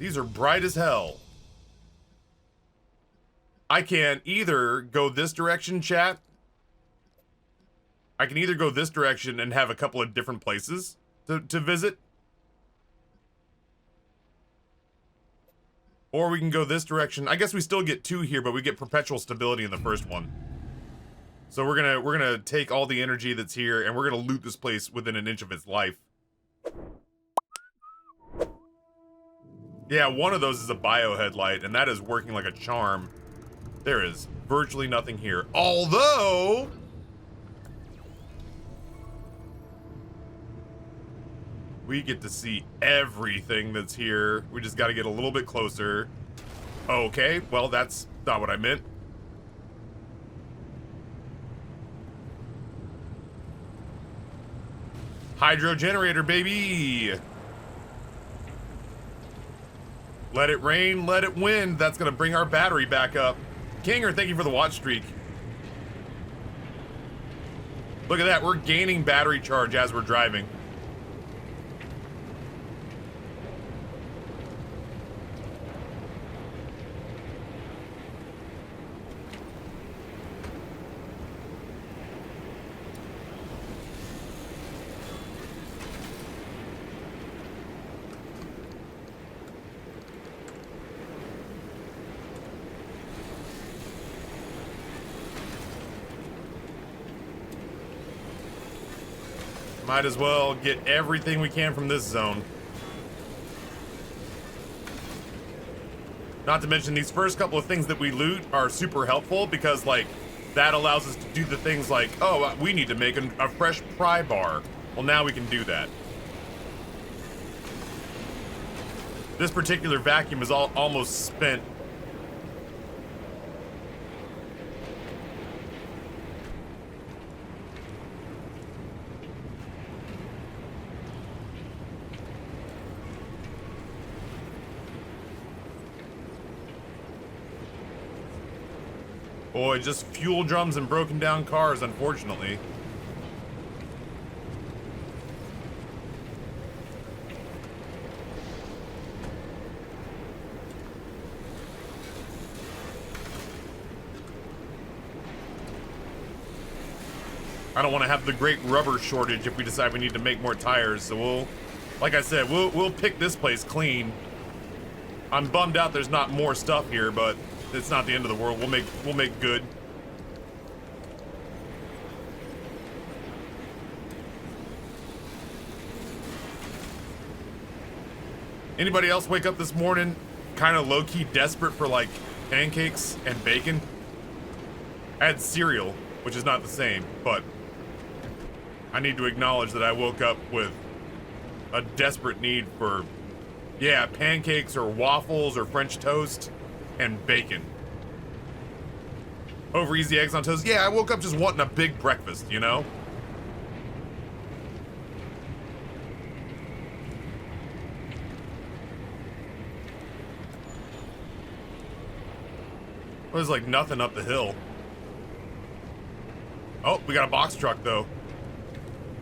These are bright as hell. I can either go this direction, chat. I can either go this direction and have a couple of different places to visit. Or we can go this direction. I guess we still get 2 here, but we get perpetual stability in the first one. So we're gonna take all the energy that's here and we're gonna loot this place within an inch of its life. Yeah, one of those is a bio headlight, and that is working like a charm. There is virtually nothing here. Although we get to see everything that's here. We just got to get a little bit closer. Okay, well, that's not what I meant. Hydro generator, baby. Let it rain, let it wind. That's going to bring our battery back up. Kinger, thank you for the watch streak. Look at that. We're gaining battery charge as we're driving. Might as well get everything we can from this zone. Not to mention these first couple of things that we loot are super helpful because, like, that allows us to do the things like, oh, we need to make a fresh pry bar. Well, now we can do that. This particular vacuum is almost spent. Boy, just fuel drums and broken down cars, unfortunately. I don't want to have the great rubber shortage if we decide we need to make more tires, so we'll, like I said, we'll pick this place clean. I'm bummed out there's not more stuff here, but it's not the end of the world. We'll make good. Anybody else wake up this morning kind of low-key desperate for like pancakes and bacon? I had cereal, which is not the same, but I need to acknowledge that I woke up with a desperate need for, yeah, pancakes or waffles or French toast and bacon. Over easy eggs on toast. Yeah, I woke up just wanting a big breakfast, you know? Well, there's like nothing up the hill. Oh, we got a box truck though.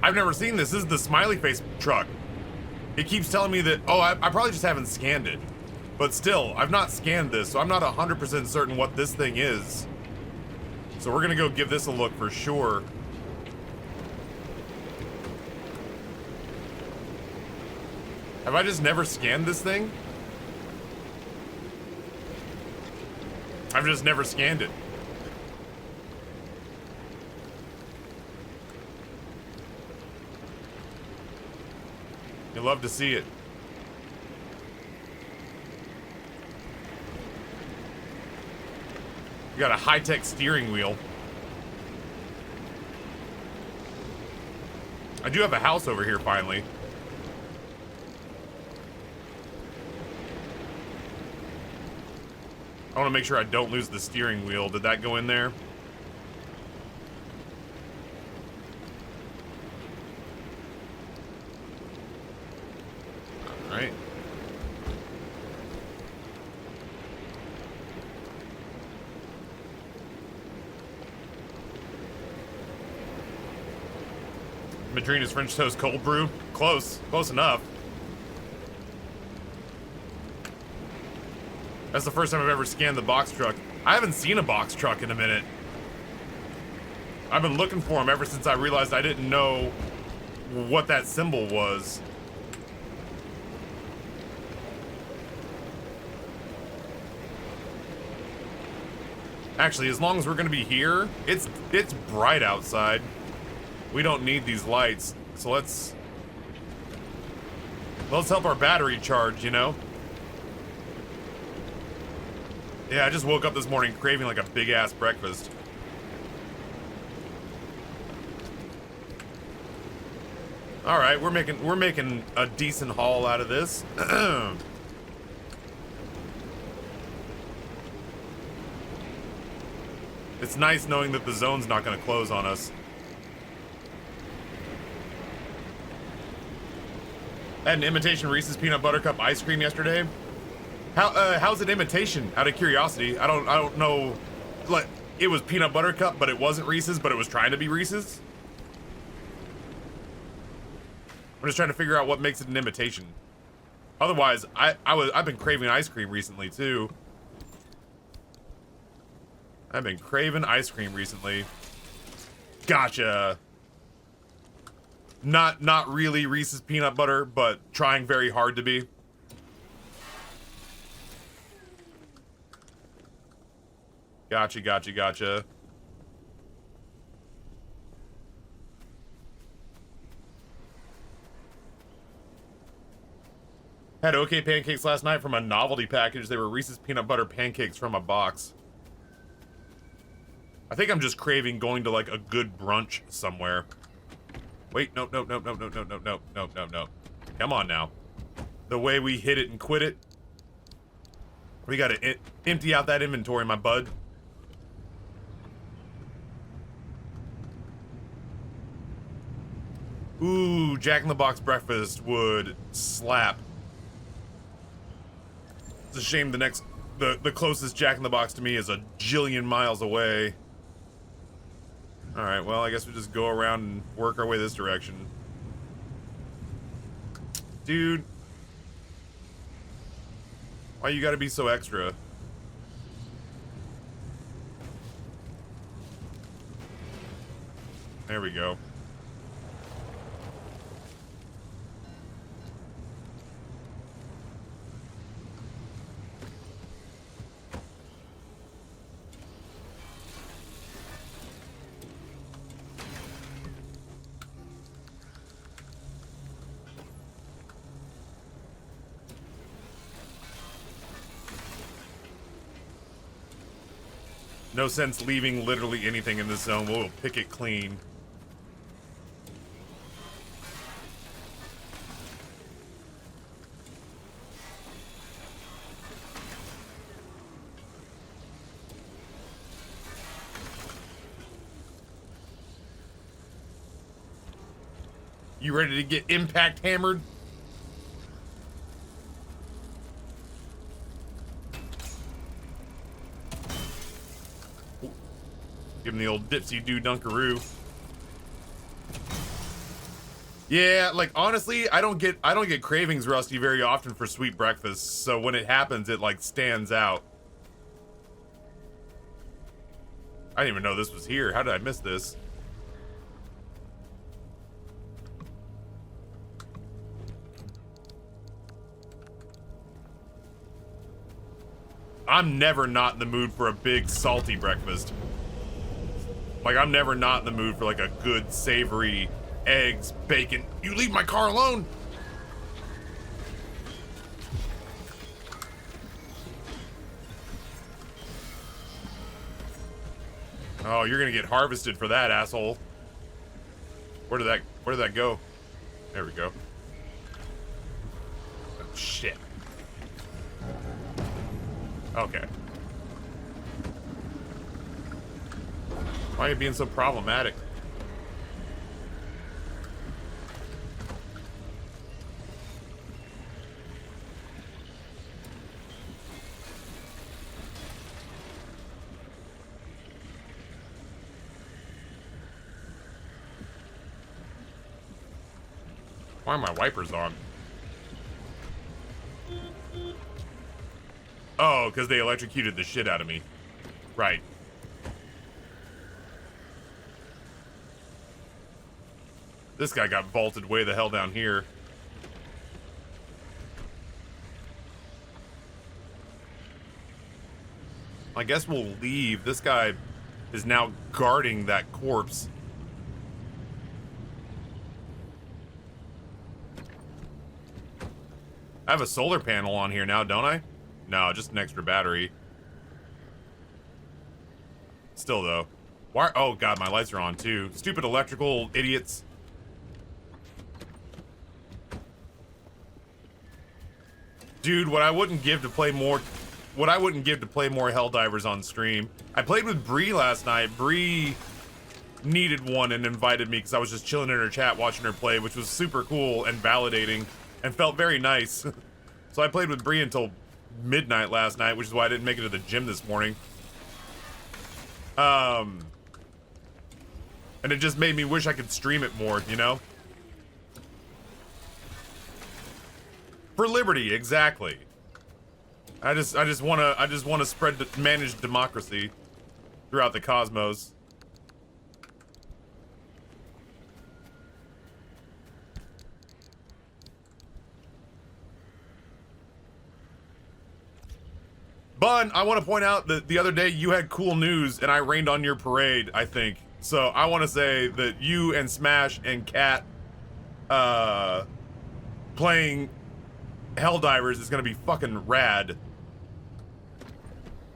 I've never seen this. This is the smiley face truck. It keeps telling me that, oh, I probably just haven't scanned it. But still, I've not scanned this, so I'm not 100% certain what this thing is. So we're gonna go give this a look for sure. Have I just never scanned this thing? I've just never scanned it. You love to see it. We got a high-tech steering wheel. I do have a house over here finally. I want to make sure I don't lose the steering wheel. Did that go in there? All right. Madrina's French toast cold brew. Close enough. That's the first time I've ever scanned the box truck. I haven't seen a box truck in a minute. I've been looking for them ever since I realized I didn't know what that symbol was. Actually, as long as we're gonna be here, it's bright outside. We don't need these lights, so let's help our battery charge, you know? Yeah, I just woke up this morning craving like a big ass breakfast. All right, we're making a decent haul out of this. It's nice knowing that the zone's not going to close on us. I had an imitation Reese's peanut butter cup ice cream yesterday. How's it imitation? Out of curiosity, I don't know. Like, it was peanut butter cup, but it wasn't Reese's, but it was trying to be Reese's. I'm just trying to figure out what makes it an imitation. Otherwise, I've been craving ice cream recently too. I've been craving ice cream recently. Gotcha. Not really Reese's peanut butter, but trying very hard to be. Gotcha. Had okay pancakes last night from a novelty package. They were Reese's peanut butter pancakes from a box. I think I'm just craving going to like a good brunch somewhere. Wait, no. Come on now. The way we hit it and quit it. We gotta empty out that inventory, my bud. Ooh, Jack in the Box breakfast would slap. It's a shame the closest Jack in the Box to me is a jillion miles away. Alright, well, I guess we just go around and work our way this direction. Dude. Why you gotta be so extra? There we go. No sense leaving literally anything in this zone. We'll pick it clean. You ready to get impact hammered? Give him the old dipsy-doo dunkaroo. Yeah, like honestly, I don't get cravings, Rusty, very often for sweet breakfasts. So when it happens, it like stands out. I didn't even know this was here. How did I miss this? I'm never not in the mood for a big salty breakfast. Like, I'm never not in the mood for like a good savory eggs, bacon. You leave my car alone. Oh, you're gonna get harvested for that, asshole. Where did that go? There we go. Oh, shit. Okay. Why are you being so problematic? Why are my wipers on? Oh, because they electrocuted the shit out of me. Right. This guy got vaulted way the hell down here. I guess we'll leave. This guy is now guarding that corpse. I have a solar panel on here now, don't I? No, just an extra battery. Still, though. Why? Oh, God, my lights are on, too. Stupid electrical idiots. Dude, what I wouldn't give to play more... What I wouldn't give to play more Helldivers on stream. I played with Bree last night. Bree needed one and invited me because I was just chilling in her chat watching her play, which was super cool and validating and felt very nice. So I played with Bree until midnight last night, which is why I didn't make it to the gym this morning. And it just made me wish I could stream it more, you know? For liberty, exactly. I just want to spread manage democracy throughout the cosmos. Bun, I want to point out that the other day you had cool news and I rained on your parade, I think. So I want to say that you and Smash and Cat playing Helldivers is going to be fucking rad.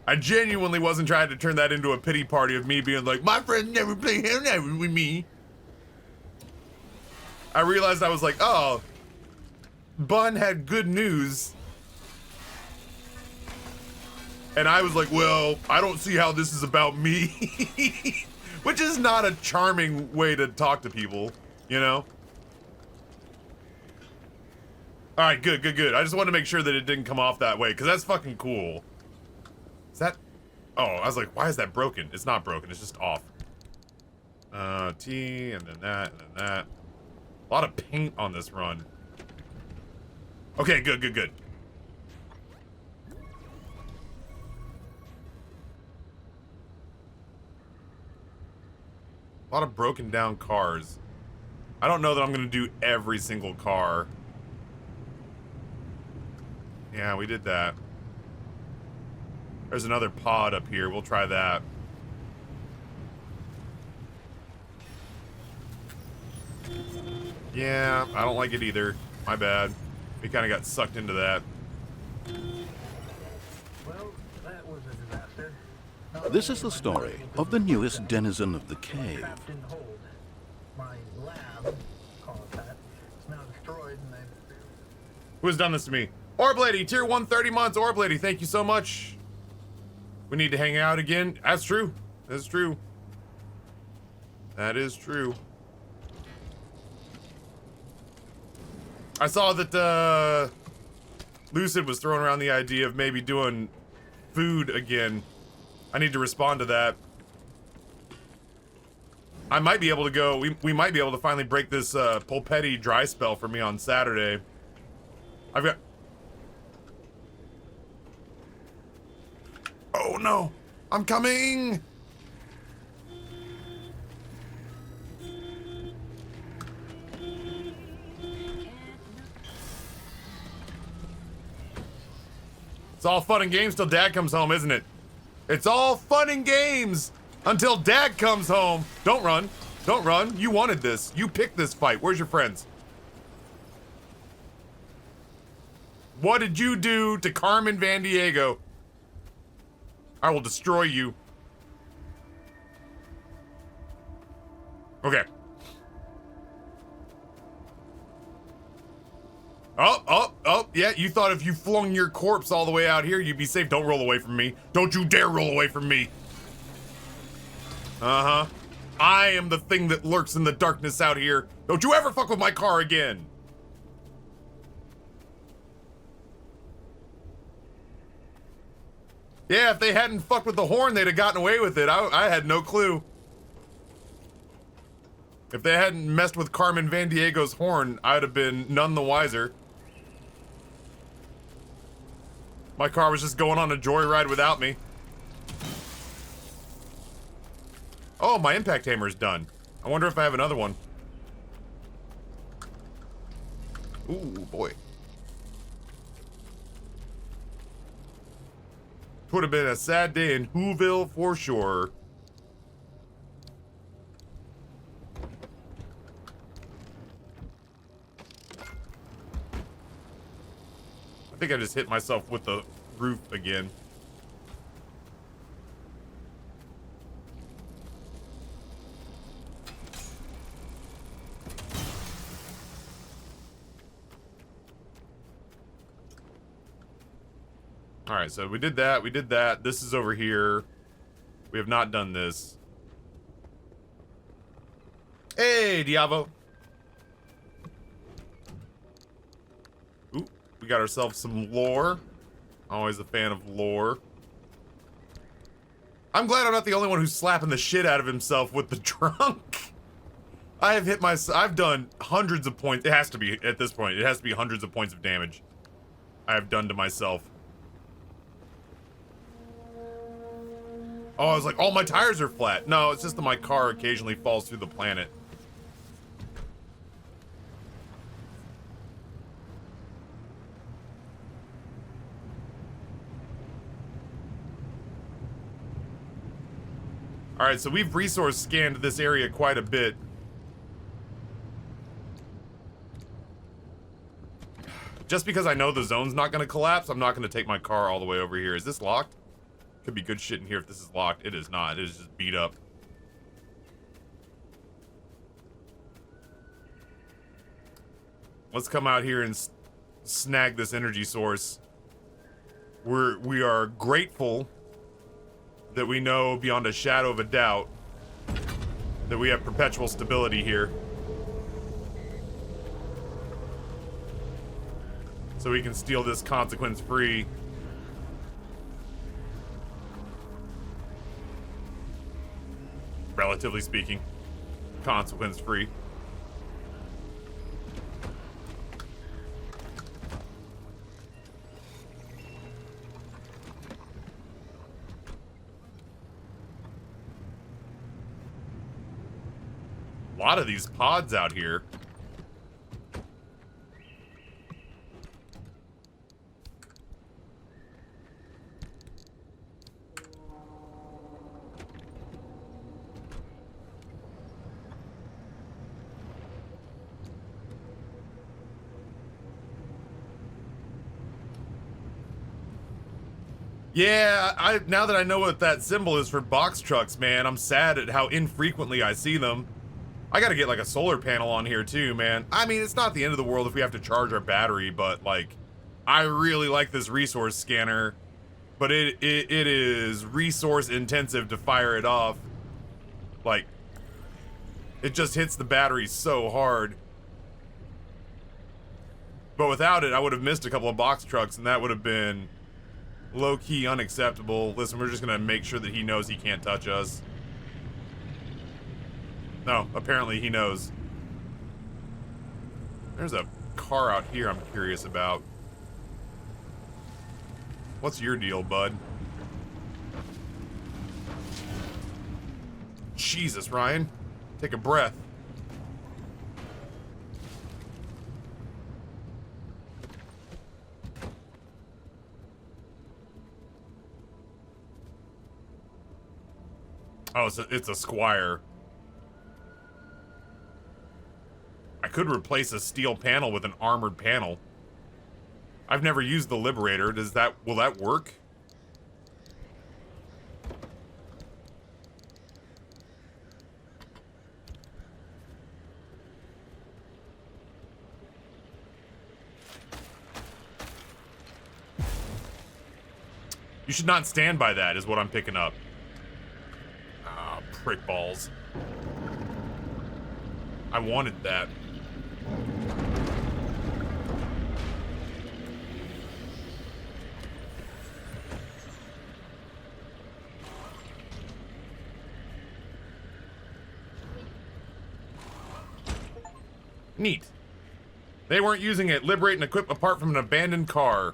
I genuinely wasn't trying to turn that into a pity party of me being like, my friends never play Helldivers with me. I realized I was like, oh, Bun had good news. And I was like, well, I don't see how this is about me. Which is not a charming way to talk to people, you know? Alright, good, good, good. I just wanted to make sure that it didn't come off that way, because that's fucking cool. Is that... Oh, I was like, why is that broken? It's not broken, it's just off. T, and then that, and then that. A lot of paint on this run. Okay, good, good, good. A lot of broken down cars. I don't know that I'm gonna do every single car. Yeah, we did that. There's another pod up here. We'll try that. Yeah, I don't like it either. My bad. We kind of got sucked into that. Well, that was a disaster. This is the story of the newest denizen of the cave. Trapped in hold. My lab, call it that, is now destroyed and they've... Who has done this to me? Orblady, tier 130 months. Orblady, thank you so much. We need to hang out again. That's true. That's true. That is true. I saw that Lucid was throwing around the idea of maybe doing food again. I need to respond to that. I might be able to go, we might be able to finally break this Pulpetti dry spell for me on Saturday. I've got... Oh no! I'm coming! It's all fun and games till Dad comes home, isn't it? It's all fun and games until Dad comes home. Don't run. Don't run. You wanted this. You picked this fight. Where's your friends? What did you do to Carmen Vandiego? I will destroy you. Okay. Oh, yeah, you thought if you flung your corpse all the way out here, you'd be safe. Don't roll away from me. Don't you dare roll away from me. Uh-huh. I am the thing that lurks in the darkness out here. Don't you ever fuck with my car again. Yeah, if they hadn't fucked with the horn, they'd have gotten away with it. I had no clue. If they hadn't messed with Carmen Vandiego's horn, I'd have been none the wiser. My car was just going on a joyride without me. Oh, my impact hammer is done. I wonder if I have another one. Ooh, boy. Would have been a sad day in Whoville for sure. I think I just hit myself with the roof again. All right, so we did that. We did that. This is over here. We have not done this. Hey, Diavo. Ooh, we got ourselves some lore. Always a fan of lore. I'm glad I'm not the only one who's slapping the shit out of himself with the trunk. I have hit my... I've done hundreds of points. It has to be, at this point, it has to be hundreds of points of damage I have done to myself. Oh, I was like, all my tires are flat. No, it's just that my car occasionally falls through the planet. All right, so we've resource scanned this area quite a bit. Just because I know the zone's not going to collapse, I'm not going to take my car all the way over here. Is this locked? Could be good shit in here if this is locked. It is not. It is just beat up. Let's come out here and snag this energy source. We are grateful that we know beyond a shadow of a doubt that we have perpetual stability here. So we can steal this consequence-free. Relatively speaking, consequence-free. A lot of these pods out here. Yeah, now that I know what that symbol is for box trucks, man, I'm sad at how infrequently I see them. I gotta get like a solar panel on here too, man. I mean, it's not the end of the world if we have to charge our battery, but like, I really like this resource scanner, but it is resource intensive to fire it off. Like, it just hits the battery so hard. But without it, I would have missed a couple of box trucks, and that would have been low-key unacceptable. Listen, we're just gonna make sure that he knows he can't touch us. No, apparently he knows. There's a car out here I'm curious about. What's your deal, bud? Jesus, Ryan. Take a breath. Oh, it's a Squire. I could replace a steel panel with an armored panel. I've never used the Liberator. Will that work? You should not stand by that, is what I'm picking up. Ah, prick balls. I wanted that. Neat. They weren't using it. Liberate and equip apart from an abandoned car.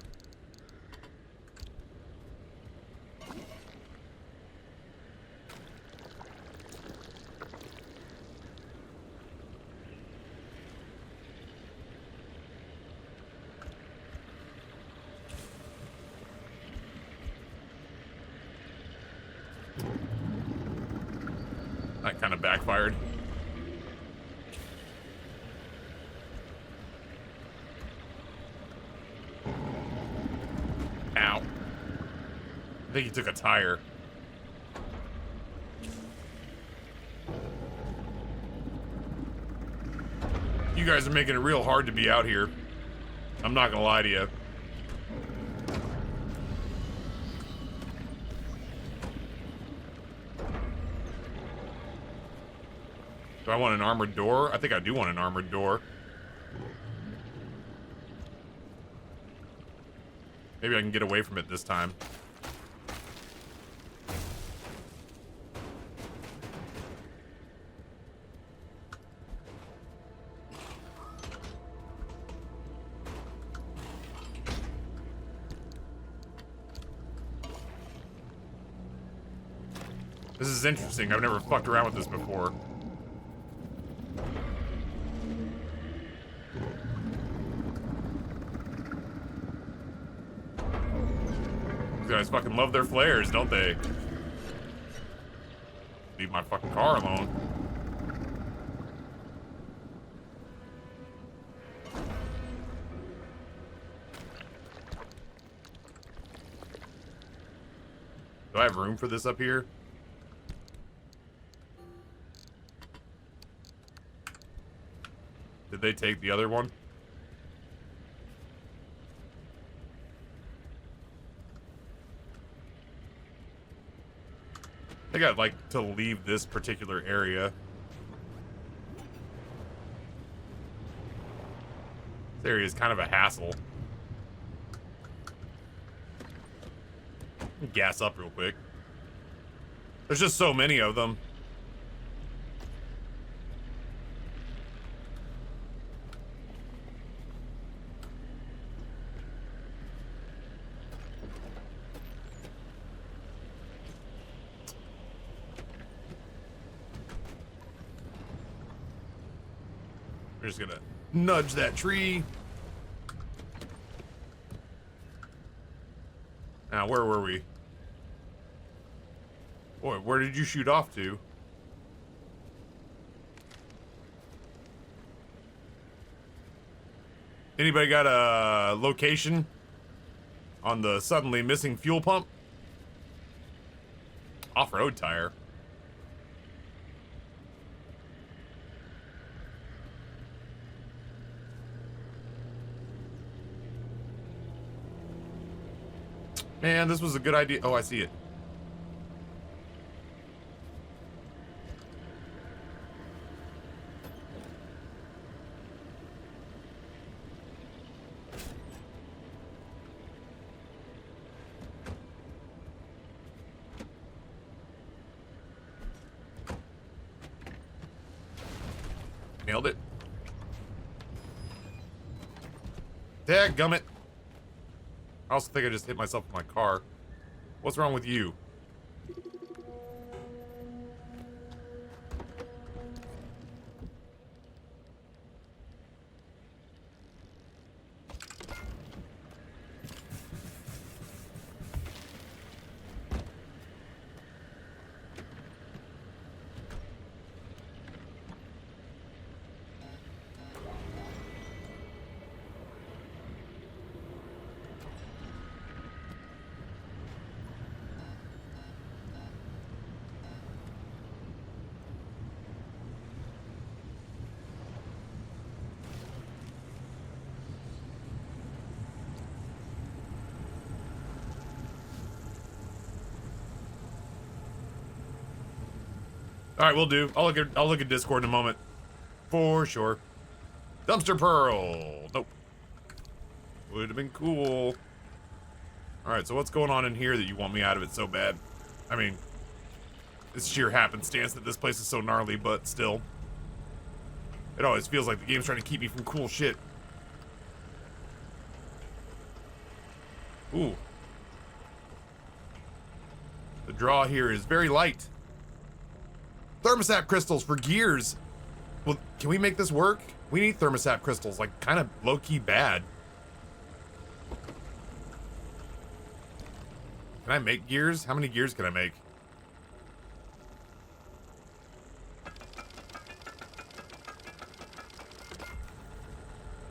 That kind of backfired. Ow. I think he took a tire. You guys are making it real hard to be out here. I'm not gonna lie to you. Do I want an armored door? I think I do want an armored door. Maybe I can get away from it this time. This is interesting. I've never fucked around with this before. These guys fucking love their flares, don't they? Leave my fucking car alone. Do I have room for this up here? Did they take the other one? I think I'd like to leave this particular area. This area is kind of a hassle. Gas up real quick. There's just so many of them. We're just gonna nudge that tree. Now, where were we? Boy, where did you shoot off to? Anybody got a location on the suddenly missing fuel pump? Off-road tire. Man, this was a good idea. Oh, I see it. Nailed it. Dadgummit. I also think I just hit myself with my car. What's wrong with you? All right, we'll do. I'll look at Discord in a moment, for sure. Dumpster Pearl. Nope. Would have been cool. All right, so what's going on in here that you want me out of it so bad? I mean, it's sheer happenstance that this place is so gnarly, but still, it always feels like the game's trying to keep me from cool shit. Ooh. The draw here is very light. Thermostat crystals for gears. Well, can we make this work? We need thermostat crystals, like kind of low-key bad. Can I make gears? How many gears can I make?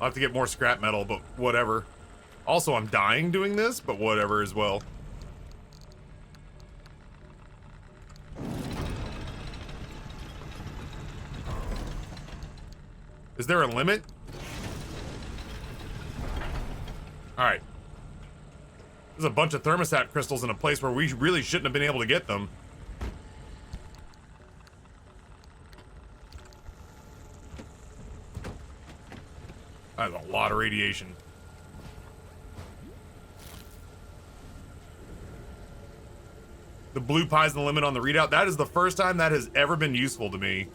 I'll have to get more scrap metal, but whatever. Also, I'm dying doing this, but whatever as well. Is there a limit? Alright. There's a bunch of thermostat crystals in a place where we really shouldn't have been able to get them. That's a lot of radiation. The blue pie's the limit on the readout. That is the first time that has ever been useful to me.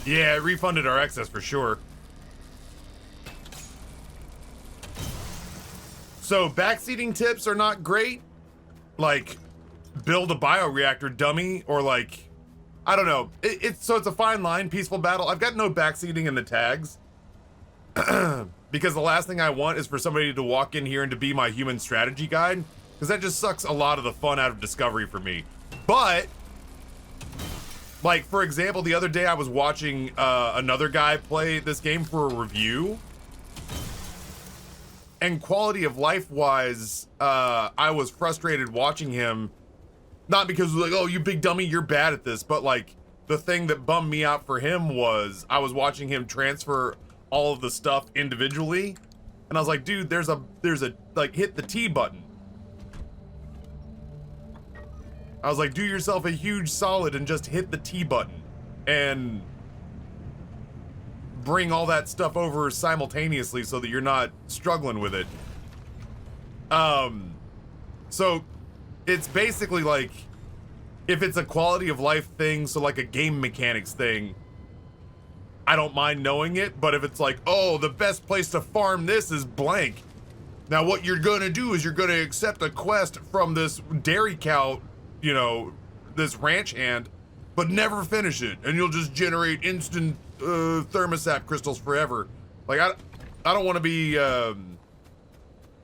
Yeah, it refunded our excess for sure. So backseating tips are not great. Like, build a bioreactor dummy, or like, I don't know. It's a fine line, peaceful battle. I've got no backseating in the tags. Because the last thing I want is for somebody to walk in here and to be my human strategy guide. Because that just sucks a lot of the fun out of discovery for me. But like, for example, the other day I was watching another guy play this game for a review. And quality of life wise, I was frustrated watching him. Not because it was like, oh, you big dummy, you're bad at this. But like, the thing that bummed me out for him was I was watching him transfer all of the stuff individually. And I was like, dude, there's a, like, hit the T button. I was like, do yourself a huge solid and just hit the T button and bring all that stuff over simultaneously so that you're not struggling with it. So it's basically like, if it's a quality of life thing, so like a game mechanics thing, I don't mind knowing it. But if it's like, oh, the best place to farm this is blank. Now what you're gonna do is you're gonna accept a quest from this dairy cow, you know, this ranch hand, but never finish it, and you'll just generate instant thermostat crystals forever. Like, I don't want to be I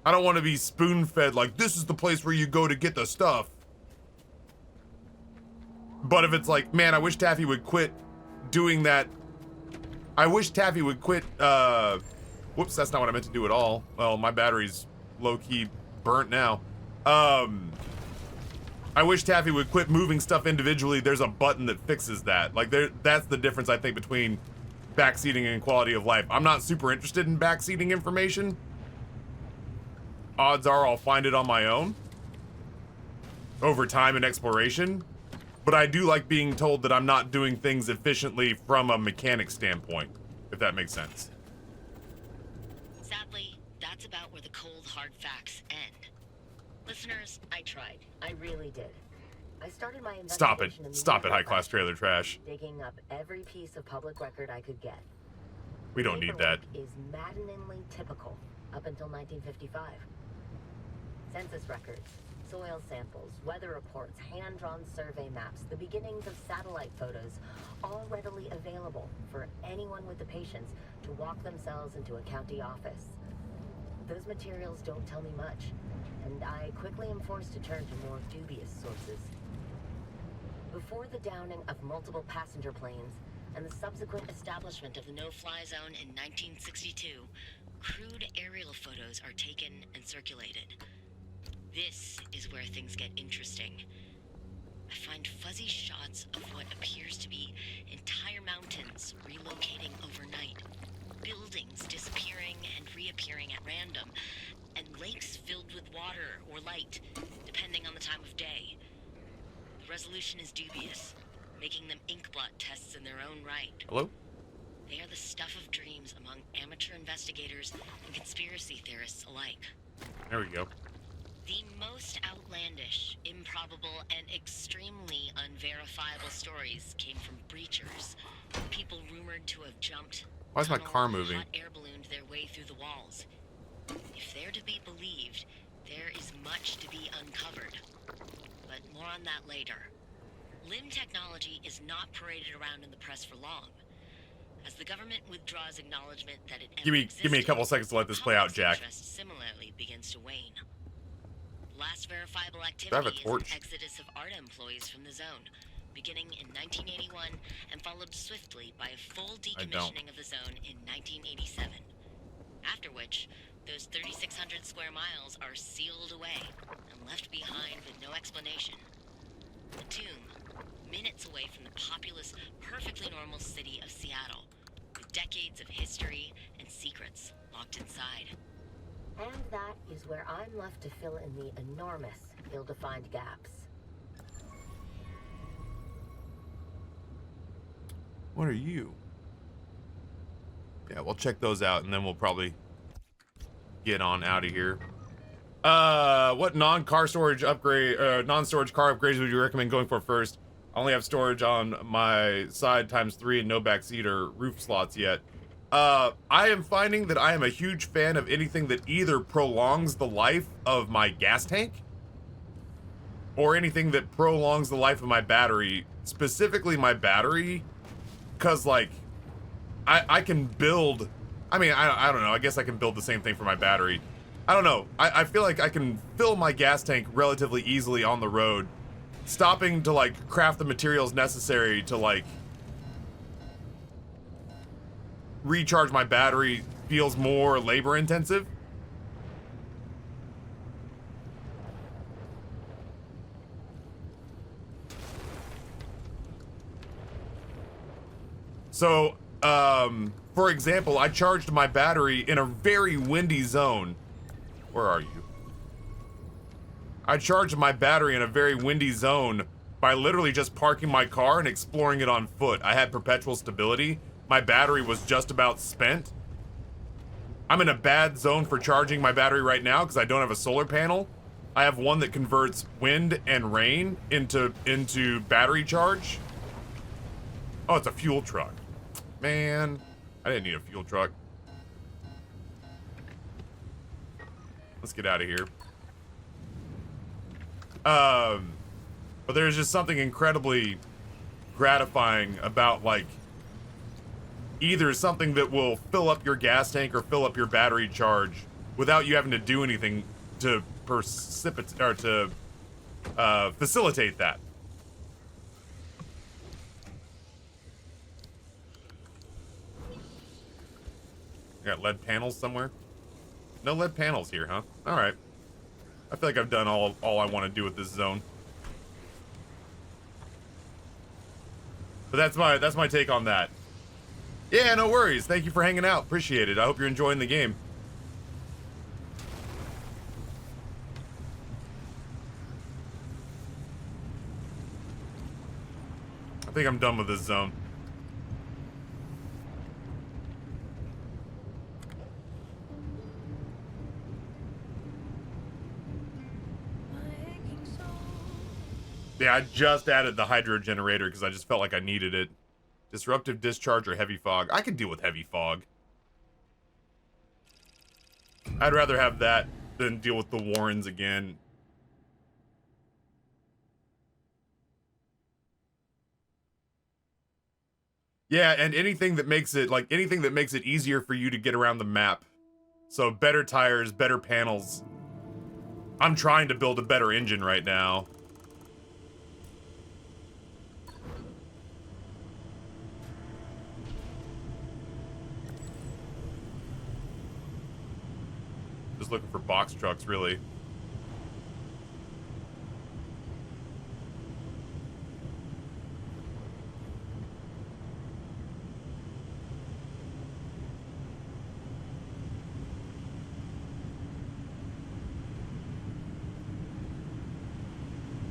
don't want to be spoon-fed like, this is the place where you go to get the stuff. But if it's like, man, I wish Taffy would quit doing that. I wish Taffy would quit, whoops, that's not what I meant to do at all. Well, my battery's low-key burnt now. I wish Taffy would quit moving stuff individually. There's a button that fixes that. Like, that's the difference, I think, between backseating and quality of life. I'm not super interested in backseating information. Odds are I'll find it on my own over time and exploration. But I do like being told that I'm not doing things efficiently from a mechanic standpoint, if that makes sense. Sadly, that's about where the cold, hard facts end. Listeners, I tried. I really did. I started my investigation. Stop it, high-class trailer trash. Digging up every piece of public record I could get. We don't need that. Is maddeningly typical up until 1955. Census records, soil samples, weather reports, hand-drawn survey maps, the beginnings of satellite photos, all readily available for anyone with the patience to walk themselves into a county office. Those materials don't tell me much, and I quickly am forced to turn to more dubious sources. Before the downing of multiple passenger planes and the subsequent establishment of the no-fly zone in 1962, crude aerial photos are taken and circulated. This is where things get interesting. I find fuzzy shots of what appears to be entire mountains relocating overnight, buildings disappearing and reappearing at random, and lakes filled with water or light, depending on the time of day. The resolution is dubious, making them inkblot tests in their own right. Hello? They are the stuff of dreams among amateur investigators and conspiracy theorists alike. There we go. The most outlandish, improbable, and extremely unverifiable stories came from breachers, people rumored to have jumped. Why is my tunneled, car moving? hot air ballooned their way through the walls. If they're to be believed, there is much to be uncovered. But more on that later. Limb technology is not paraded around in the press for long. As the government withdraws acknowledgement that it Give me a couple seconds to let this play out, Jack. interest similarly begins to wane. Last verifiable Do I have a activity is torch? an exodus of ARTA employees from the zone, beginning in 1981 and followed swiftly by a full decommissioning of the zone in 1987. After which, those 3,600 square miles are sealed away and left behind with no explanation. The tomb, minutes away from the populous, perfectly normal city of Seattle, with decades of history and secrets locked inside. And that is where I'm left to fill in the enormous, ill-defined gaps. What are you? Yeah, we'll check those out and then we'll probably get on out of here. What non-car storage upgrade, non-storage car upgrades would you recommend going for first? I only have storage on my side ×3 and no backseat or roof slots yet. I am finding that I am a huge fan of anything that either prolongs the life of my gas tank or anything that prolongs the life of my battery, specifically my battery, because like I can build, I mean, I don't know, I guess I can build the same thing for my battery. I don't know, I feel like I can fill my gas tank relatively easily on the road, stopping to like craft the materials necessary to like recharge my battery feels more labor intensive. So, for example, I charged my battery in a very windy zone. Where are you? I charged my battery in a very windy zone by literally just parking my car and exploring it on foot. I had perpetual stability. My battery was just about spent. I'm in a bad zone for charging my battery right now because I don't have a solar panel. I have one that converts wind and rain into battery charge. Oh, it's a fuel truck. Man, I didn't need a fuel truck. Let's get out of here. But there's just something incredibly gratifying about like either something that will fill up your gas tank or fill up your battery charge without you having to do anything to facilitate that. Got lead panels somewhere? No lead panels here, huh? All right. I feel like I've done all I want to do with this zone. But that's my take on that. Yeah, no worries. Thank you for hanging out. Appreciate it. I hope you're enjoying the game. I think I'm done with this zone. Yeah, I just added the hydro generator because I just felt like I needed it. Disruptive discharge or heavy fog. I could deal with heavy fog. I'd rather have that than deal with the Warrens again. Yeah, and anything that makes it easier for you to get around the map. So better tires, better panels. I'm trying to build a better engine right now. Just looking for box trucks, really.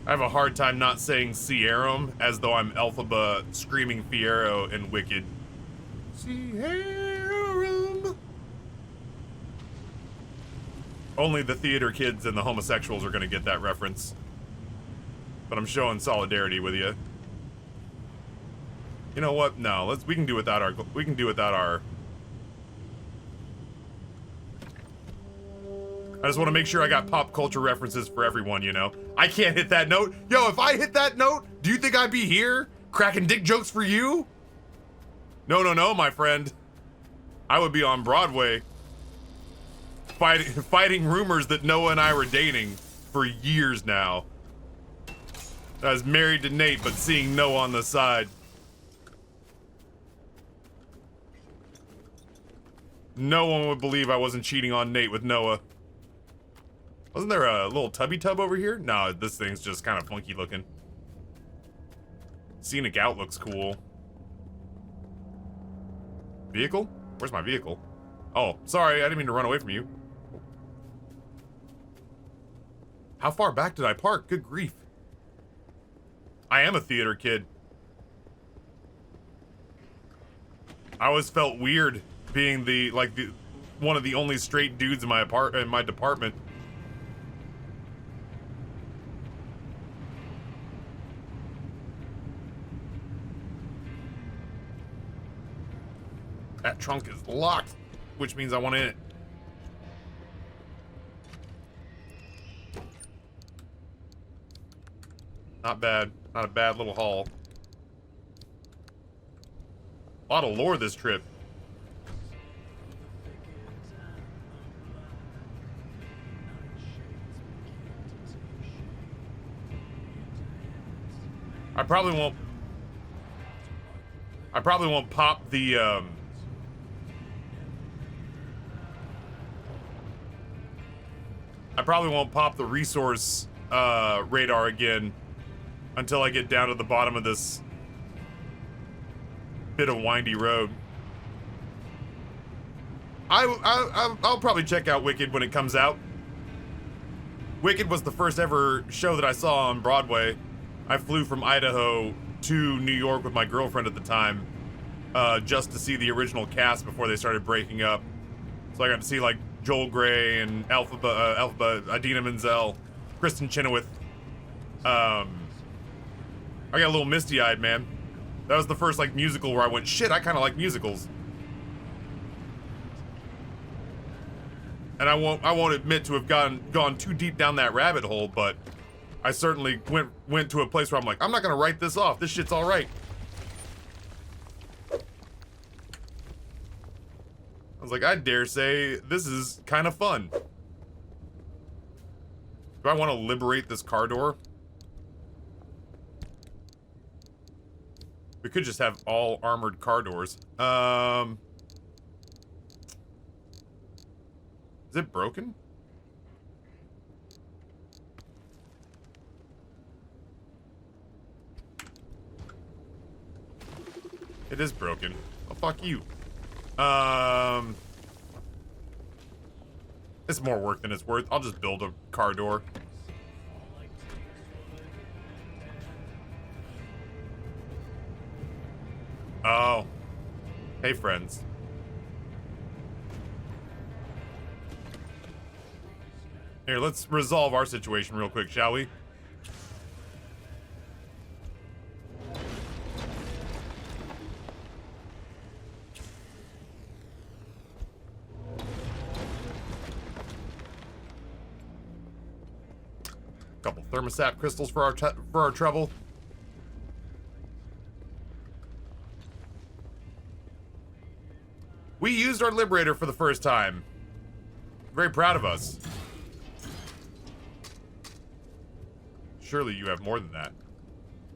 I have a hard time not saying Sierrum as though I'm Elphaba screaming Fiero and Wicked. Sierrum. Only the theater kids and the homosexuals are gonna get that reference. But I'm showing solidarity with you. You know what? No, we can do without our I just want to make sure I got pop culture references for everyone, you know? I can't hit that note. Yo, if I hit that note, do you think I'd be here cracking dick jokes for you? No, no, no, my friend. I would be on Broadway fighting rumors that Noah and I were dating for years now. I was married to Nate, but seeing Noah on the side. No one would believe I wasn't cheating on Nate with Noah. Wasn't there a little tubby tub over here? No, this thing's just kind of funky looking. Scenic out looks cool. Vehicle? Where's my vehicle? Oh, sorry, I didn't mean to run away from you. How far back did I park? Good grief. I am a theater kid. I always felt weird being one of the only straight dudes in my department. That trunk is locked, which means I want in it. Not bad. Not a bad little haul. A lot of lore this trip. I probably won't pop the I probably won't pop the resource radar again until I get down to the bottom of this bit of windy road. I'll probably check out Wicked when it comes out. Wicked was the first ever show that I saw on Broadway. I flew from Idaho to New York with my girlfriend at the time, just to see the original cast before they started breaking up. So I got to see like Joel Grey and Elphaba, Idina Menzel, Kristen Chenoweth. I got a little misty-eyed, man. That was the first like musical where I went, shit, I kind of like musicals. And I won't admit to have gone too deep down that rabbit hole, but I certainly went to a place where I'm like, I'm not gonna write this off. This shit's all right. I was like, I dare say this is kind of fun. Do I want to liberate this car door? We could just have all armored car doors. Is it broken? It is broken. Oh, fuck you. It's more work than it's worth. I'll just build a car door. Oh. Hey, friends. Here, let's resolve our situation real quick, shall we? Couple thermostat crystals for our trouble. We used our Liberator for the first time. Very proud of us. Surely you have more than that.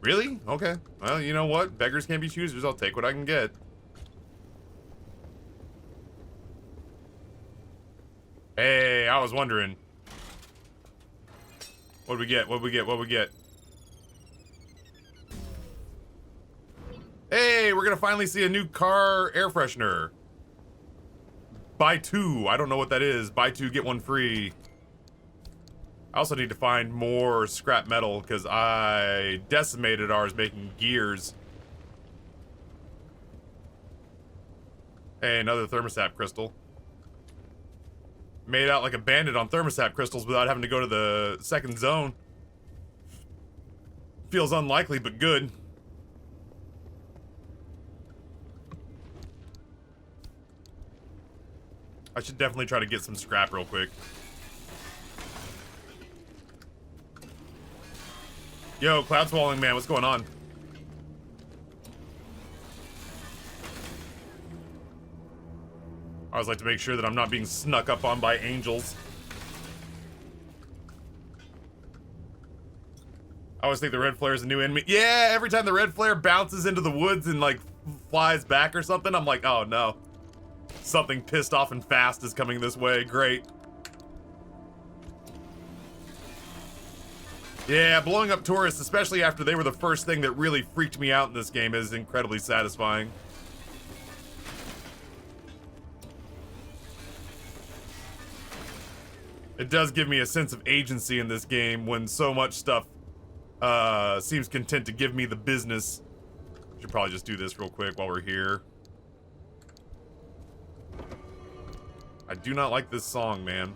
Really? Okay. Well, you know what? Beggars can't be choosers. I'll take what I can get. Hey, I was wondering. What do we get? What do we get? What do we get? Hey, we're gonna finally see a new car air freshener. Buy two. I don't know what that is. Buy two, get one free. I also need to find more scrap metal because I decimated ours making gears. Hey, another thermostat crystal. Made out like a bandit on thermostat crystals without having to go to the second zone. Feels unlikely, but good. I should definitely try to get some scrap real quick. Yo, cloud swallowing man, what's going on? I always like to make sure that I'm not being snuck up on by angels. I always think the red flare is a new enemy. Yeah, every time the red flare bounces into the woods and like flies back or something, I'm like, oh no. Something pissed off and fast is coming this way. Great. Yeah, blowing up tourists, especially after they were the first thing that really freaked me out in this game, is incredibly satisfying. It does give me a sense of agency in this game when so much stuff seems content to give me the business. Should probably just do this real quick while we're here. I do not like this song, man.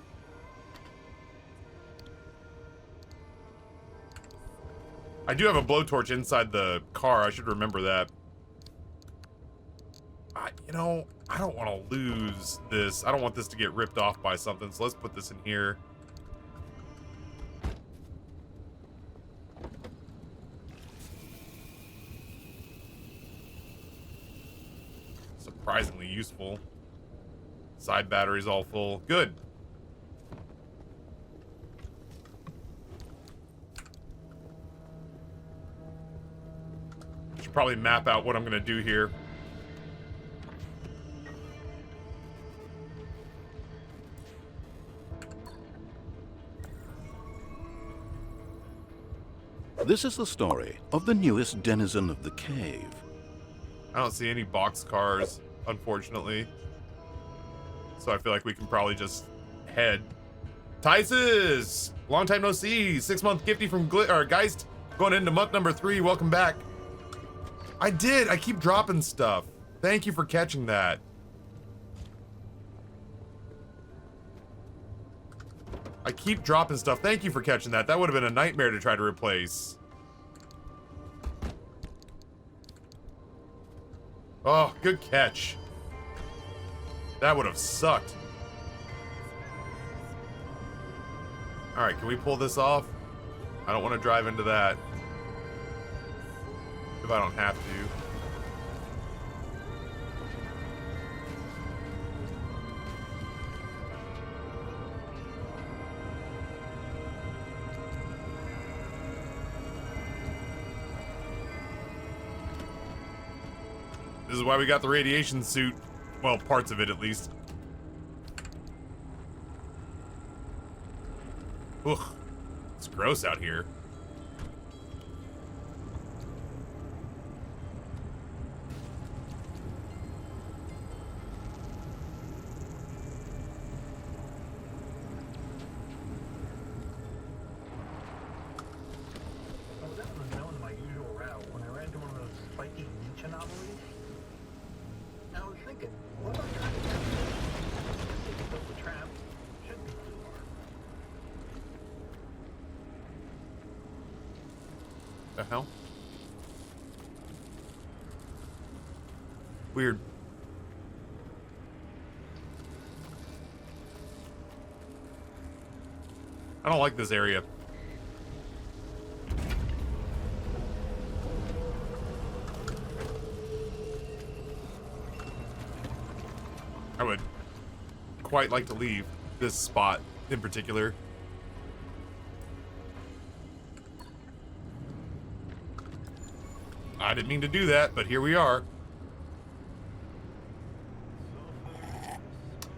I do have a blowtorch inside the car. I should remember that. You know, I don't want to lose this. I don't want this to get ripped off by something, so let's put this in here. Surprisingly useful. Side battery's all full. Good. Should probably map out what I'm gonna do here. This is the story of the newest denizen of the cave. I don't see any box cars, unfortunately. So I feel like we can probably just head. Tysus! Long time no see. 6-month gifty from Geist. Going into month number 3. Welcome back. I did. I keep dropping stuff. Thank you for catching that. I keep dropping stuff. Thank you for catching that. That would have been a nightmare to try to replace. Oh, good catch. That would have sucked. Alright, can we pull this off? I don't want to drive into that. If I don't have to. This is why we got the radiation suit. Well, parts of it at least. Ugh. It's gross out here. The hell? Weird. I don't like this area. I would quite like to leave this spot in particular. I didn't mean to do that, but here we are.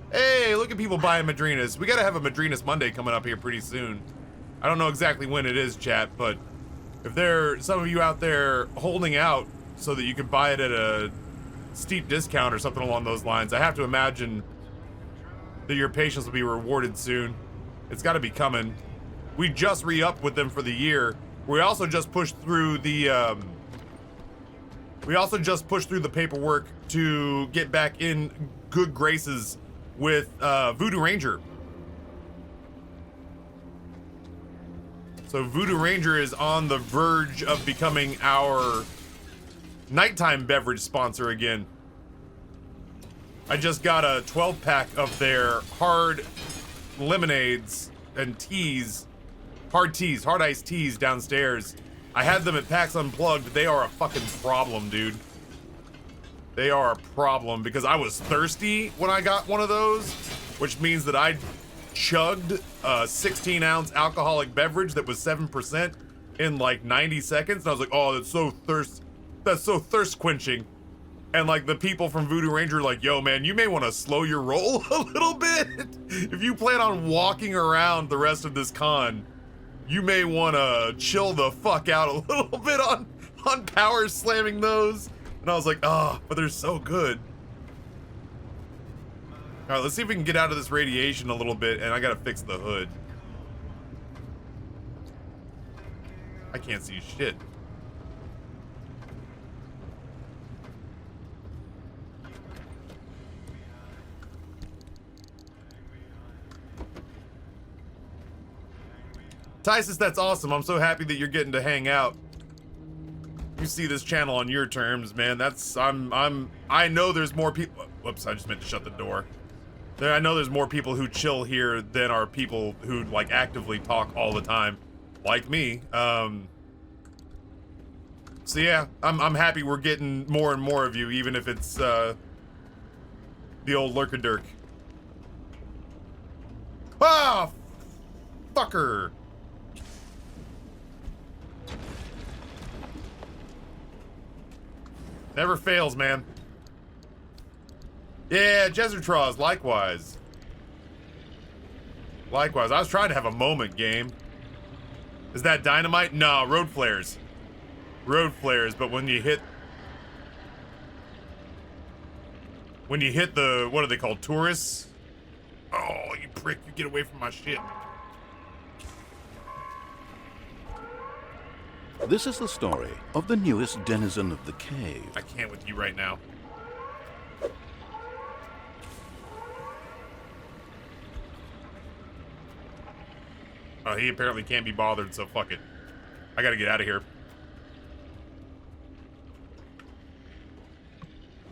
Hey, look at people buying Madrinas. We gotta have a Madrinas Monday coming up here pretty soon. I don't know exactly when it is, chat, but if there are some of you out there holding out so that you can buy it at a steep discount or something along those lines, I have to imagine that your patience will be rewarded soon. It's gotta be coming. We just re-upped with them for the year. We also just pushed through the, paperwork to get back in good graces with Voodoo Ranger. So Voodoo Ranger is on the verge of becoming our nighttime beverage sponsor again. I just got a 12-pack of their hard lemonades and teas, hard iced teas downstairs. I had them at PAX Unplugged. They are a fucking problem, dude. They are a problem because I was thirsty when I got one of those, which means that I chugged a 16-ounce alcoholic beverage that was 7% in like 90 seconds. And I was like, oh, that's so thirst quenching. And like the people from Voodoo Ranger are like, yo man, you may want to slow your roll a little bit. If you plan on walking around the rest of this con, you may want to chill the fuck out a little bit on power slamming those. And I was like, oh, but they're so good. All right, let's see if we can get out of this radiation a little bit, and I gotta fix the hood. I can't see shit. Tysus, that's awesome. I'm so happy that you're getting to hang out. You see this channel on your terms, man. I know there's more people. Whoops, I just meant to shut the door. I know there's more people who chill here than are people who like actively talk all the time, like me. So yeah, I'm happy we're getting more and more of you, even if it's the old lurkadirk. Ah, fucker. Never fails, man. Yeah, Jesertraz, likewise. Likewise. I was trying to have a moment, game. Is that dynamite? No, road flares. Road flares, but when you hit the, what are they called, tourists? Oh, you prick, you get away from my shit. This is the story of the newest denizen of the cave. I can't with you right now. Oh, he apparently can't be bothered, so fuck it. I gotta get out of here.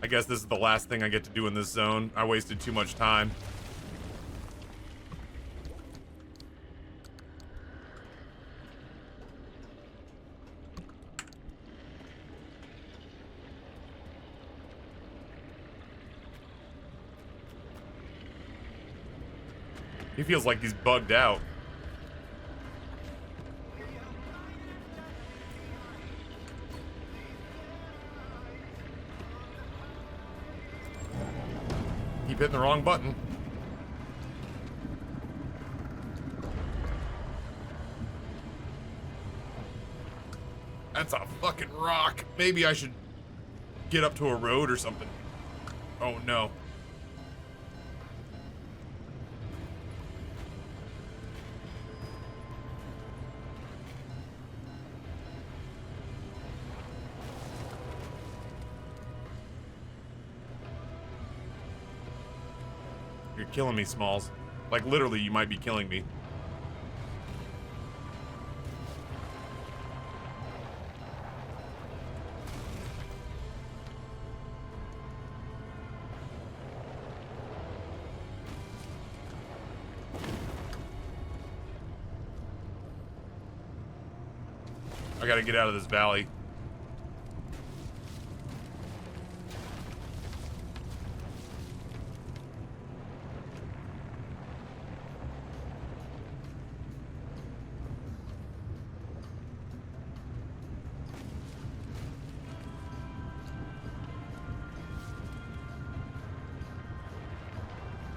I guess this is the last thing I get to do in this zone. I wasted too much time. He feels like he's bugged out. Keep hitting the wrong button. That's a fucking rock. Maybe I should get up to a road or something. Oh no. You're killing me, Smalls. Like, literally, you might be killing me. I gotta get out of this valley.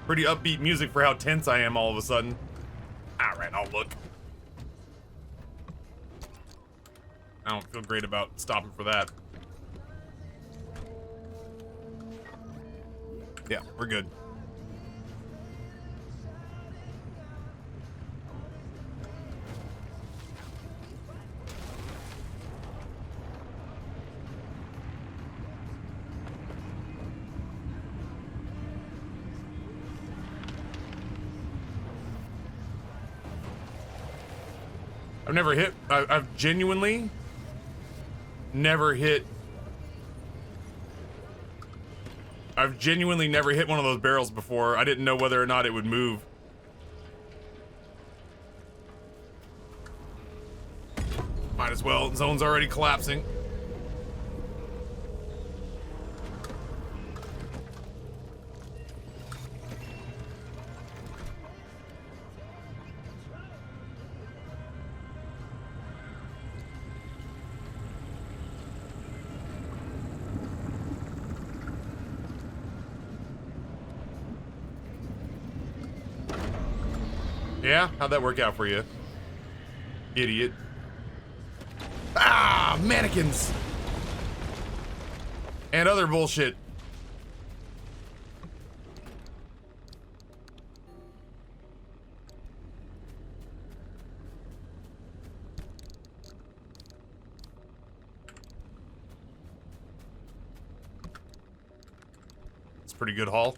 Pretty upbeat music for how tense I am all of a sudden. Alright, I'll look. I don't feel great about stopping for that. Yeah, we're good. I've never hit, I've genuinely never hit, I've genuinely never hit one of those barrels before. I didn't know whether or not it would move. Might as well. Zone's already collapsing. Yeah? How'd that work out for you? Idiot. Ah, mannequins! And other bullshit. It's a pretty good haul.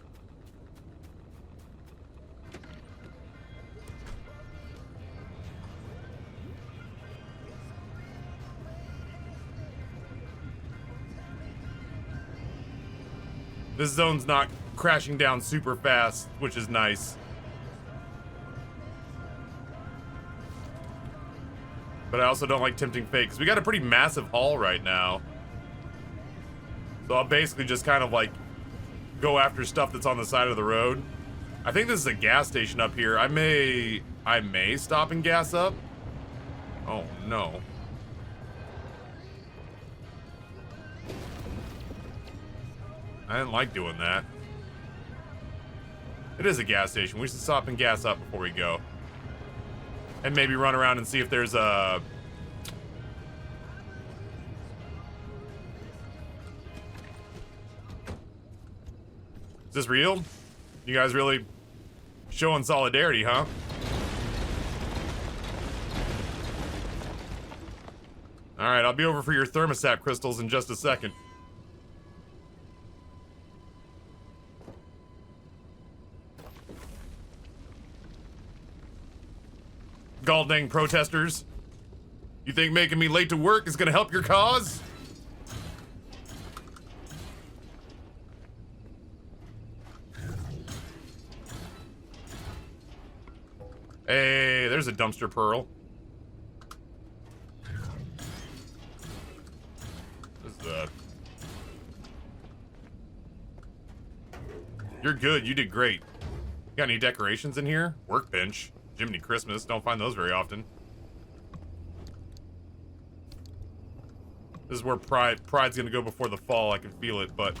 This zone's not crashing down super fast, which is nice. But I also don't like tempting fate, because we got a pretty massive haul right now. So I'll basically just kind of like go after stuff that's on the side of the road. I think this is a gas station up here. I may stop and gas up. Oh no. I didn't like doing that. It is a gas station. We should stop and gas up before we go. And maybe run around and see if there's a... Is this real? You guys really showing solidarity, huh? Alright, I'll be over for your thermostat crystals in just a second. Gall-dang protesters. You think making me late to work is gonna help your cause? Hey, there's a dumpster pearl. What is that? You're good, you did great. Got any decorations in here? Workbench. Jiminy Christmas, don't find those very often. This is where pride's gonna go before the fall, I can feel it, but...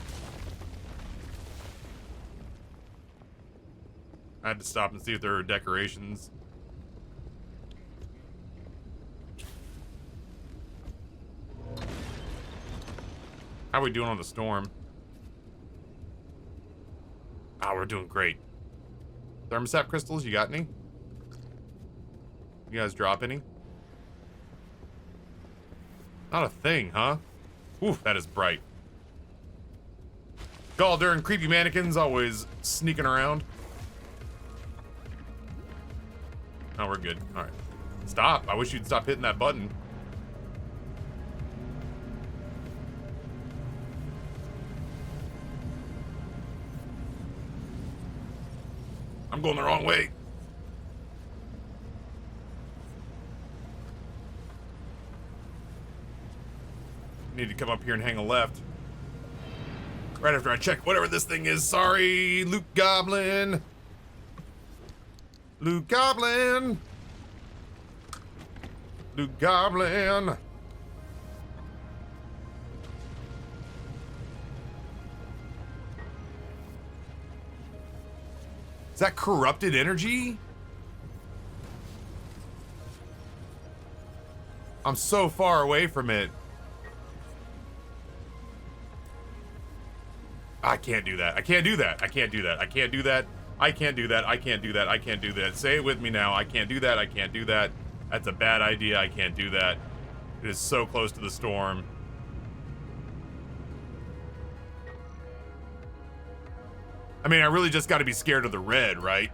I had to stop and see if there were decorations. How are we doing on the storm? Ah, we're doing great. Thermostat crystals, you got any? You guys drop any? Not a thing, huh? Ooh, that is bright. Galder and creepy mannequins always sneaking around. Oh, we're good. Alright. Stop. I wish you'd stop hitting that button. I'm going the wrong way. Need to come up here and hang a left. Right after I check whatever this thing is. Sorry, Luke Goblin. Luke Goblin. Luke Goblin. Is that corrupted energy? I'm so far away from it. I can't do that. I can't do that. I can't do that. I can't do that. I can't do that. I can't do that. I can't do that. Say it with me now. I can't do that. I can't do that. That's a bad idea. I can't do that. It is so close to the storm. I mean, I really just got to be scared of the red, right?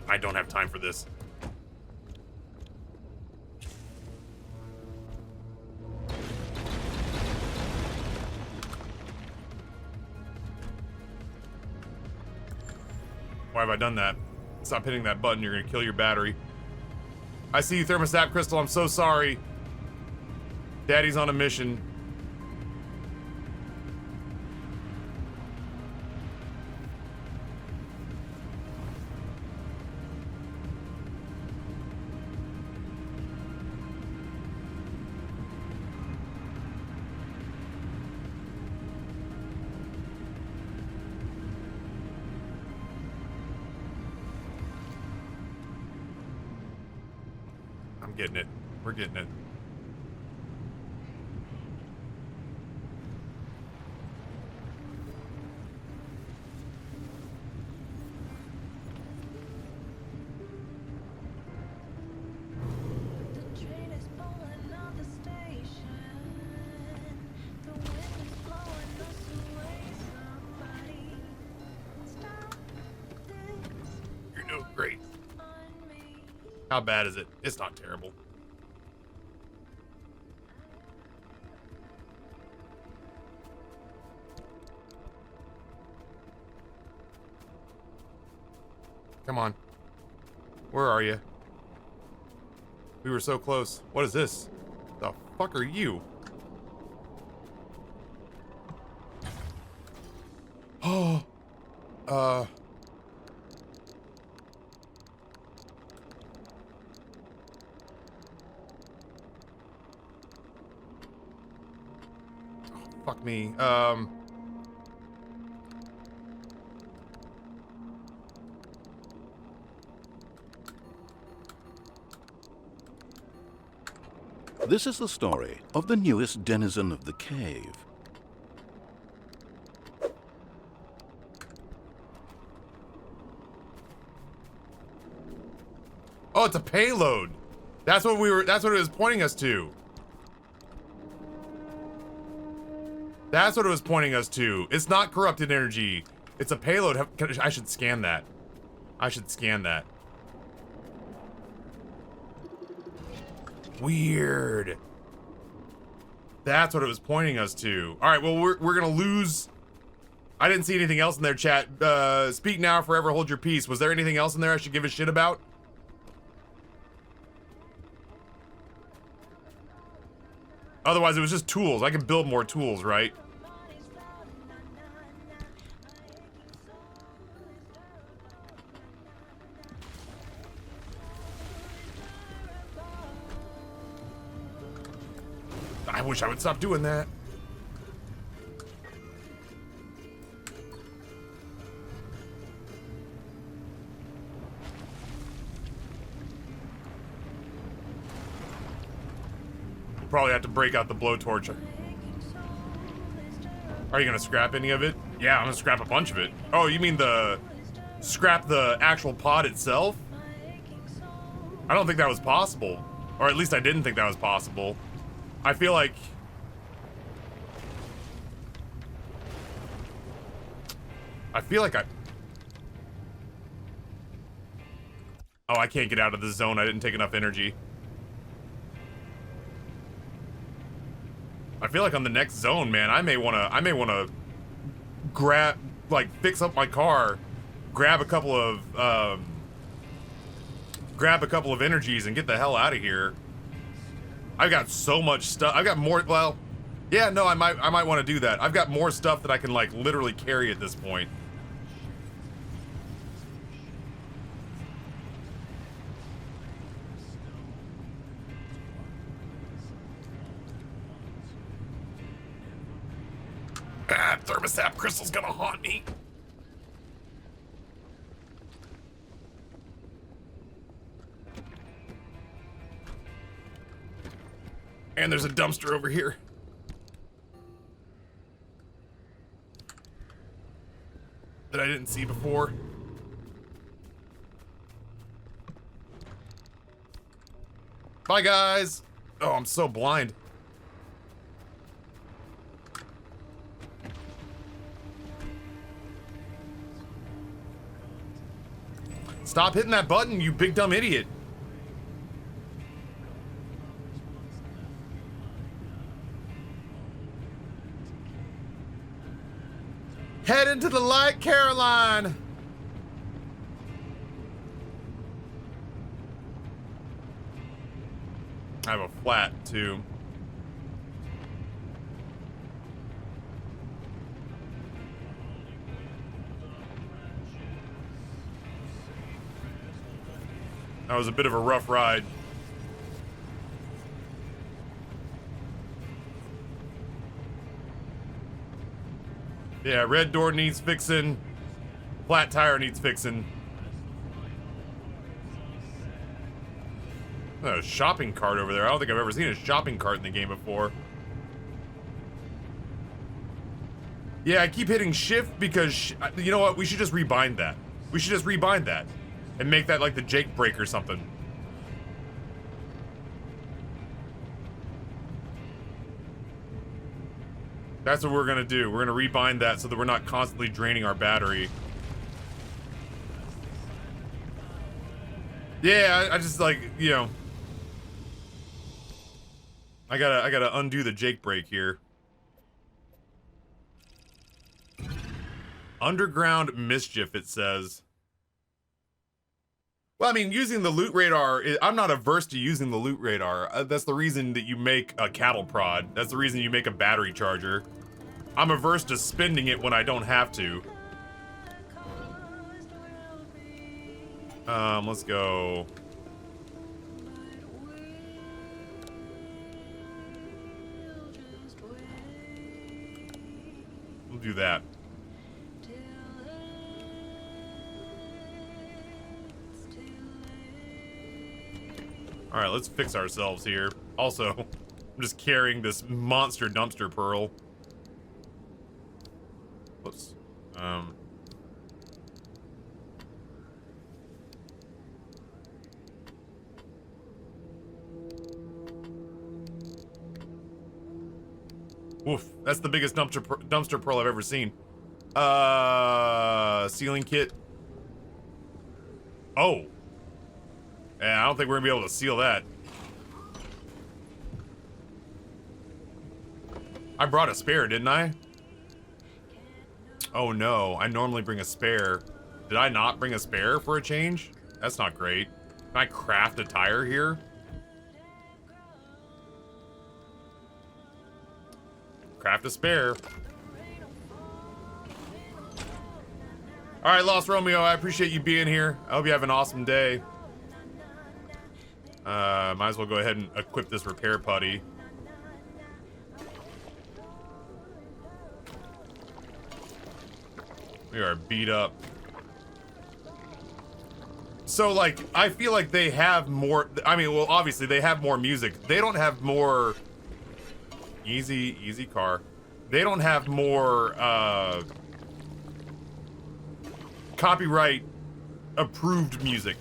I don't have time for this. Why have I done that? Stop hitting that button, you're gonna kill your battery. I see you, Thermostat Crystal, I'm so sorry. Daddy's on a mission. I'm getting it. We're getting it. You're doing great. How bad is it? It's not terrible. Come on. Where are you? We were so close. What is this? The fuck are you? Oh. Fuck me. This is the story of the newest denizen of the cave. Oh, it's a payload. That's what it was pointing us to. That's what it was pointing us to. It's not corrupted energy. It's a payload. I should scan that. I should scan that. Weird. That's what it was pointing us to. All right, well, we're gonna lose. I didn't see anything else in there, chat. Speak now, forever hold your peace. Was there anything else in there I should give a shit about? Otherwise, it was just tools. I can build more tools, right? I wish I would stop doing that. We'll probably have to break out the blowtorch. Are you gonna scrap any of it? Yeah, I'm gonna scrap a bunch of it. Oh, you mean scrap the actual pod itself? I don't think that was possible. Or at least I didn't think that was possible. I feel like oh, I can't get out of the zone. I didn't take enough energy. I feel like on the next zone, man, I may wanna grab, like, fix up my car, grab a couple of energies and get the hell out of here. I've got so much stuff. I've got more. Well, yeah, no, I might want to do that. I've got more stuff that I can, like, literally carry at this point. Ah, thermostat crystal's gonna haunt me. And there's a dumpster over here. That I didn't see before. Bye, guys. Oh, I'm so blind. Stop hitting that button, you big dumb idiot. Head into the light, Caroline. I have a flat, too. That was a bit of a rough ride. Yeah, red door needs fixing. Flat tire needs fixing. A shopping cart over there. I don't think I've ever seen a shopping cart in the game before. Yeah, I keep hitting shift because, you know what? We should just rebind that. We should just rebind that. And make that like the Jake break or something. That's what we're gonna do. We're gonna rebind that so that we're not constantly draining our battery. Yeah, I just like, you know. I gotta undo the Jake break here. Underground mischief, it says. Well, I mean, using the loot radar, I'm not averse to using the loot radar. That's the reason that you make a cattle prod. That's the reason you make a battery charger. I'm averse to spending it when I don't have to. Let's go. We'll do that. All right, let's fix ourselves here. Also, I'm just carrying this monster dumpster pearl. Whoops. Oof, that's the biggest dumpster pearl I've ever seen. Sealing kit. Oh. Yeah, I don't think we're gonna be able to seal that. I brought a spare, didn't I? Oh no, I normally bring a spare. Did I not bring a spare for a change? That's not great. Can I craft a tire here? Craft a spare. Alright, Lost Romeo, I appreciate you being here. I hope you have an awesome day. Might as well go ahead and equip this repair putty. We are beat up. So, like, I feel like they have more... I mean, well, obviously, they have more music. They don't have more... Easy car. They don't have more, copyright approved music.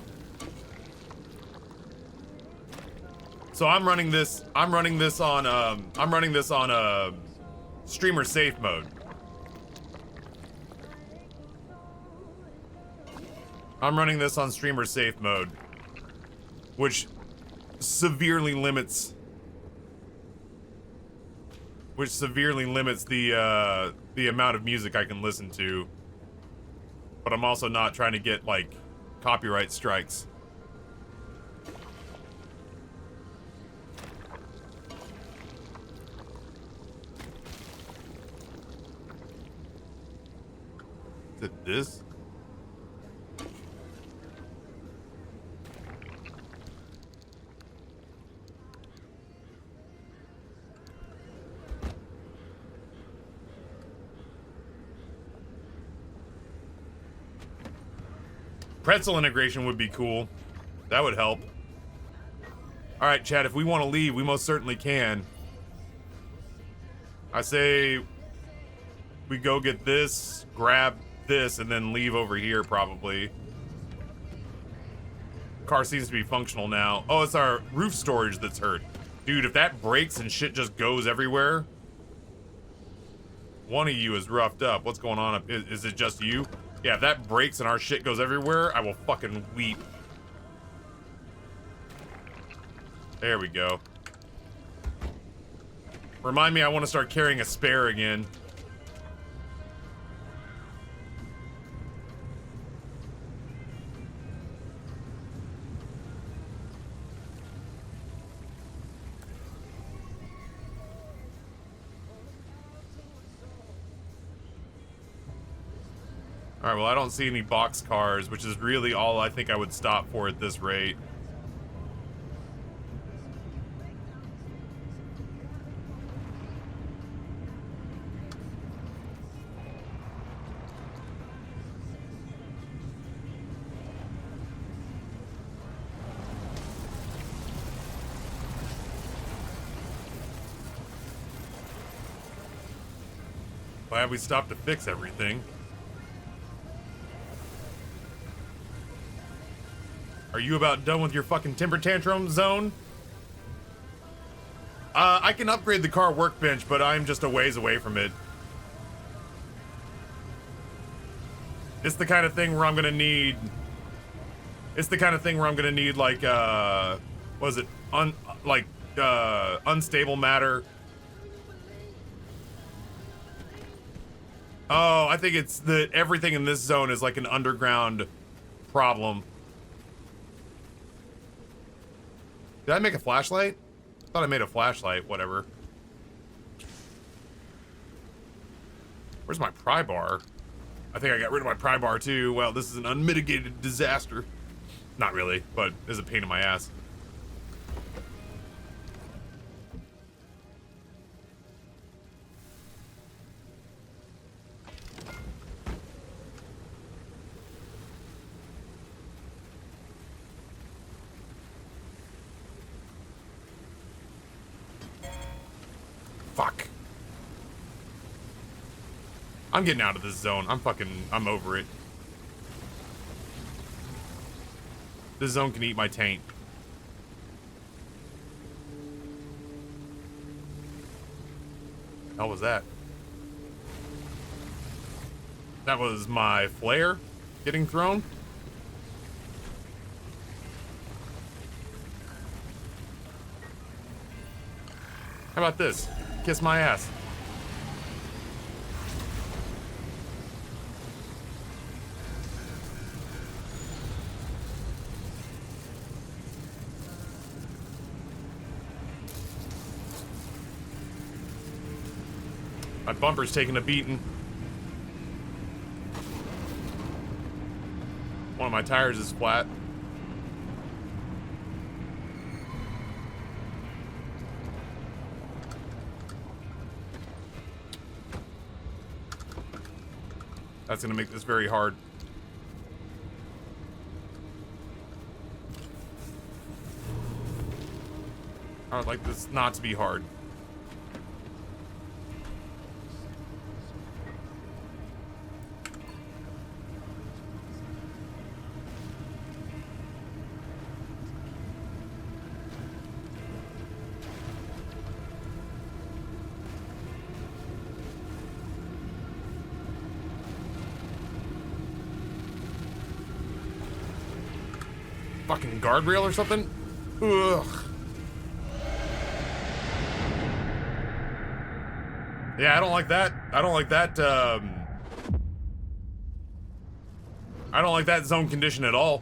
So I'm running this on streamer safe mode. I'm running this on streamer safe mode, which severely limits the amount of music I can listen to. But I'm also not trying to get, like, copyright strikes. Is it this? Pretzel integration would be cool. That would help. Alright, chat, if we want to leave, we most certainly can. I say we go get this, grab this, and then leave over here, probably. Car seems to be functional now. Oh, it's our roof storage that's hurt. Dude, if that breaks and shit just goes everywhere... One of you is roughed up. What's going on? Is it just you? Yeah, if that breaks and our shit goes everywhere, I will fucking weep. There we go. Remind me I want to start carrying a spare again. Alright, well I don't see any box cars, which is really all I think I would stop for at this rate. Glad we stopped to fix everything. Are you about done with your fucking temper tantrum zone? I can upgrade the car workbench, but I'm just a ways away from it. It's the kind of thing where I'm gonna need... It's the kind of thing where I'm gonna need, like, what is it? Unstable matter. Oh, I think it's that everything in this zone is like an underground problem. Did I make a flashlight? I thought I made a flashlight, whatever. Where's my pry bar? I think I got rid of my pry bar too. Well, this is an unmitigated disaster. Not really, but it's a pain in my ass. Fuck. I'm getting out of this zone. I'm over it. This zone can eat my taint. How was that? That was my flare getting thrown? How about this? Kiss my ass. My bumper's taking a beating. One of my tires is flat. That's gonna make this very hard. I would like this not to be hard. Fucking guardrail or something? Ugh. Yeah, I don't like that. I don't like that, I don't like that zone condition at all.